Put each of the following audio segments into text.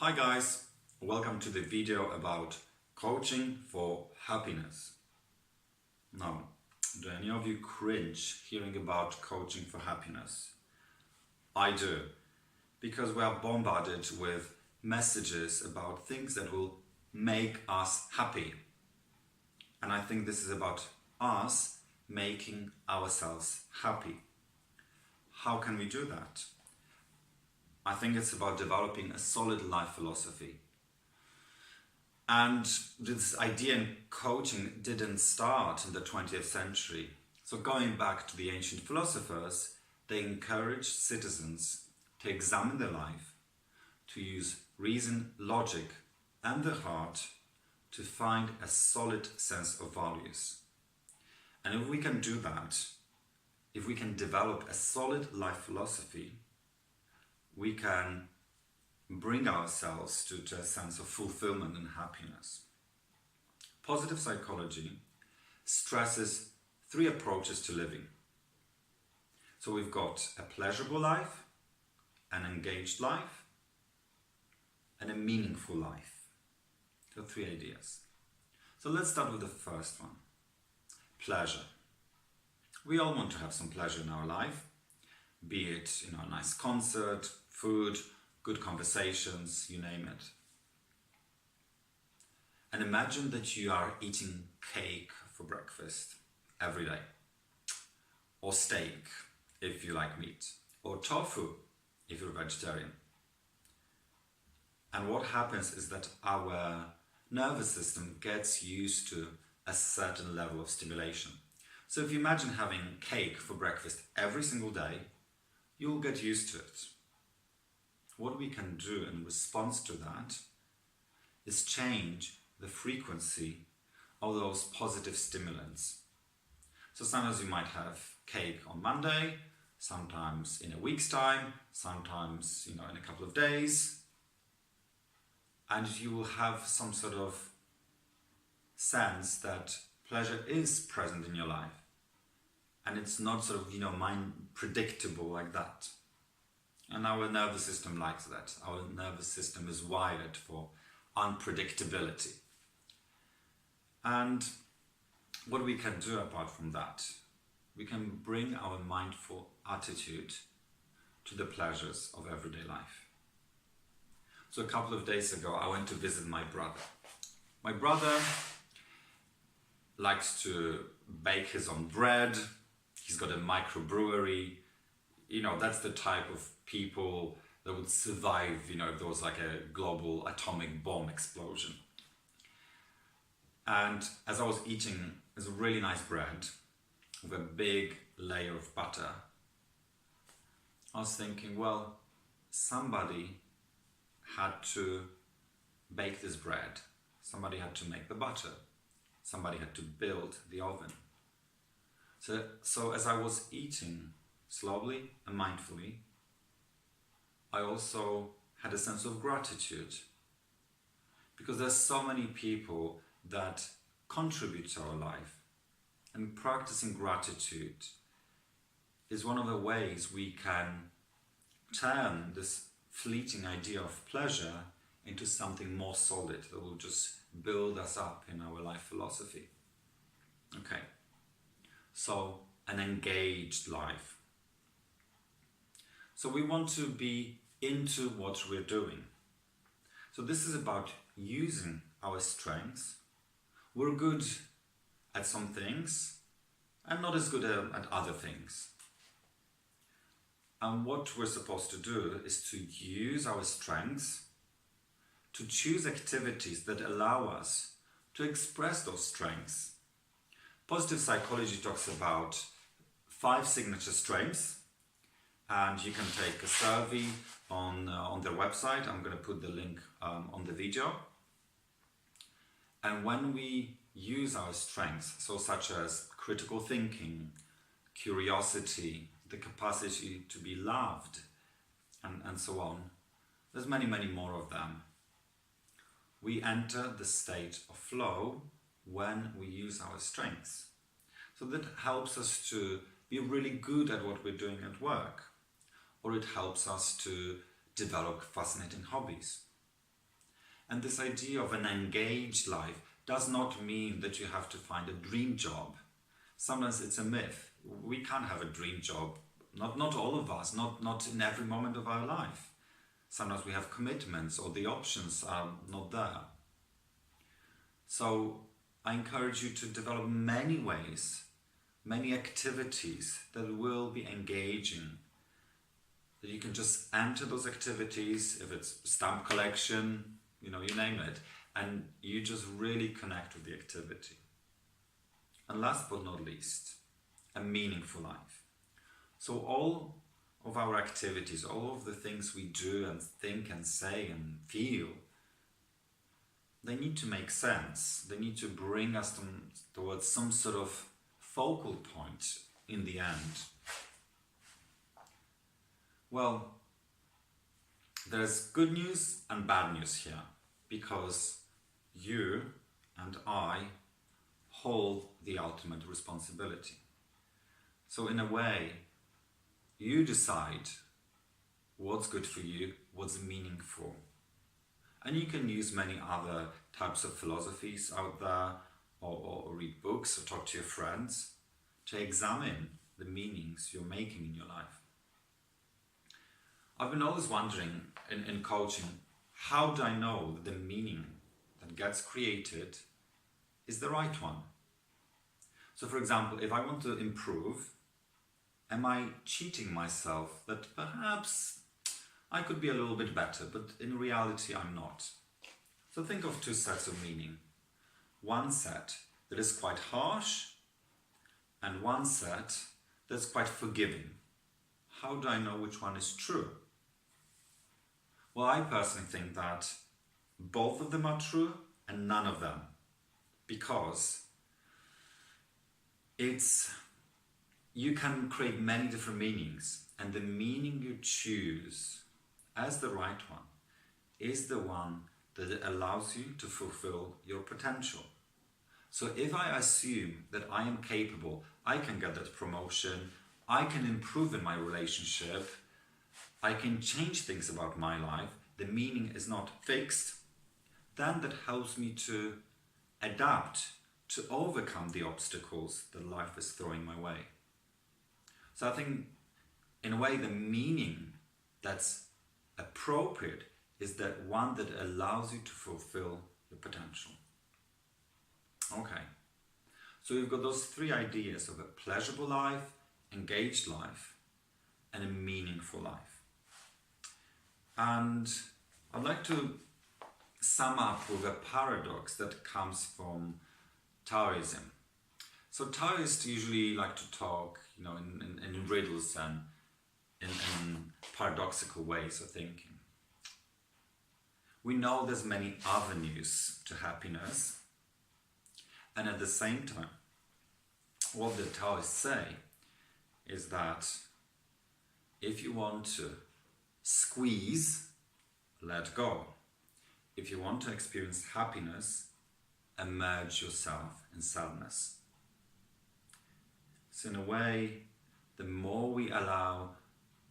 Hi guys, welcome to the video about coaching for happiness. Now, do any of you cringe hearing about coaching for happiness? I do, because we are bombarded with messages about things that will make us happy. And I think this is about us making ourselves happy. How can we do that? I think it's about developing a solid life philosophy. And this idea in coaching didn't start in the 20th century. So going back to the ancient philosophers, they encouraged citizens to examine their life, to use reason, logic, and the heart to find a solid sense of values. And if we can do that, if we can develop a solid life philosophy, we can bring ourselves to a sense of fulfillment and happiness. Positive psychology stresses three approaches to living. So we've got a pleasurable life, an engaged life, and a meaningful life. So three ideas. So let's start with the first one, pleasure. We all want to have some pleasure in our life, be it a nice concert, food, good conversations, you name it. And imagine that you are eating cake for breakfast every day, or steak if you like meat, or tofu if you're a vegetarian. And what happens is that our nervous system gets used to a certain level of stimulation. So if you imagine having cake for breakfast every single day, you'll get used to it. What we can do in response to that is change the frequency of those positive stimulants. So sometimes you might have cake on Monday, sometimes in a week's time, sometimes in a couple of days, and you will have some sort of sense that pleasure is present in your life, and it's not sort of mind predictable like that. And our nervous system likes that. Our nervous system is wired for unpredictability. And what we can do apart from that, we can bring our mindful attitude to the pleasures of everyday life. So a couple of days ago, I went to visit my brother. My brother likes to bake his own bread. He's got a microbrewery. That's the type of people that would survive, if there was like a global atomic bomb explosion. And as I was eating this really nice bread with a big layer of butter, I was thinking, well, somebody had to bake this bread. Somebody had to make the butter. Somebody had to build the oven. So as I was eating slowly and mindfully, I also had a sense of gratitude, because there's so many people that contribute to our life, and practicing gratitude is one of the ways we can turn this fleeting idea of pleasure into something more solid that will just build us up in our life philosophy. Okay, so an engaged life. So we want to be into what we're doing. So this is about using our strengths. We're good at some things and not as good at other things. And what we're supposed to do is to use our strengths to choose activities that allow us to express those strengths. Positive psychology talks about 5 signature strengths. And you can take a survey on their website. I'm going to put the link on the video. And when we use our strengths, so such as critical thinking, curiosity, the capacity to be loved, and so on, there's many, many more of them. We enter the state of flow when we use our strengths. So that helps us to be really good at what we're doing at work. Or it helps us to develop fascinating hobbies. And this idea of an engaged life does not mean that you have to find a dream job. Sometimes it's a myth. We can't have a dream job. Not all of us, not in every moment of our life. Sometimes we have commitments or the options are not there. So I encourage you to develop many ways, many activities that will be engaging. That you can just enter those activities, if it's stamp collection, you name it, and you just really connect with the activity. And last but not least, a meaningful life. So all of our activities, all of the things we do and think and say and feel, they need to make sense. They need to bring us towards some sort of focal point in the end. Well, there's good news and bad news here, because you and I hold the ultimate responsibility. So in a way, you decide what's good for you, what's meaningful. And you can use many other types of philosophies out there, or read books, or talk to your friends, to examine the meanings you're making in your life. I've been always wondering in coaching, how do I know that the meaning that gets created is the right one? So for example, if I want to improve, am I cheating myself that perhaps I could be a little bit better, but in reality I'm not? So think of two sets of meaning. One set that is quite harsh, and one set that's quite forgiving. How do I know which one is true? Well, I personally think that both of them are true and none of them, because you can create many different meanings, and the meaning you choose as the right one is the one that allows you to fulfill your potential. So if I assume that I am capable, I can get that promotion, I can improve in my relationship, I can change things about my life, the meaning is not fixed, then that helps me to adapt, to overcome the obstacles that life is throwing my way. So I think, in a way, the meaning that's appropriate is that one that allows you to fulfill your potential. Okay, so we've got those three ideas of a pleasurable life, engaged life, and a meaningful life. And I'd like to sum up with a paradox that comes from Taoism. So Taoists usually like to talk, in riddles and in paradoxical ways of thinking. We know there's many avenues to happiness, and at the same time, what the Taoists say is that if you want to squeeze, let go. If you want to experience happiness, immerse yourself in sadness. So in a way, the more we allow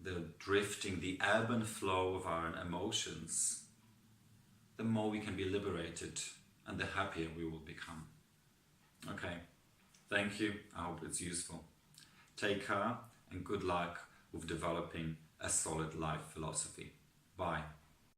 the drifting, the ebb and flow of our emotions, the more we can be liberated and the happier we will become. Okay, thank you. I hope it's useful. Take care and good luck with developing a solid life philosophy. Bye.